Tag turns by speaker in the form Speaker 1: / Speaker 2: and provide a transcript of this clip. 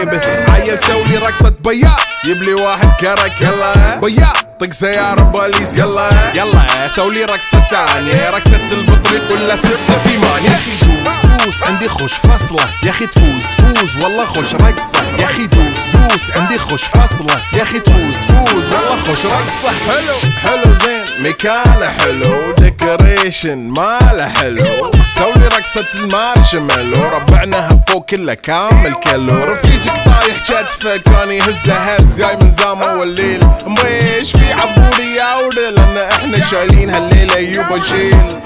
Speaker 1: جيبه. عيل سولي رقصة بياع يبلي واحد كرك يلا بياع طق سيارة بوليس يلا يلا سولي رقصة ثانية رقصة البطريق ولا 6 في مان. يا اخي دوس عندي خوش فصلة يا اخي تفوز والله خوش رقصة يا اخي دوس عندي خوش فصلة يا اخي تفوز والله خوش رقصة. حلو زين مكانه حلو ديكوريشن ماله حلو سولي رقصة المارشميلو ربعناها فوق كله كامل كيلو. رفيجك طايح كتفه كان يهزه هز جاي من زامه والليل مبيش في عبوري يا ودل لان احنا شايلين هالليلة يوبا شيل.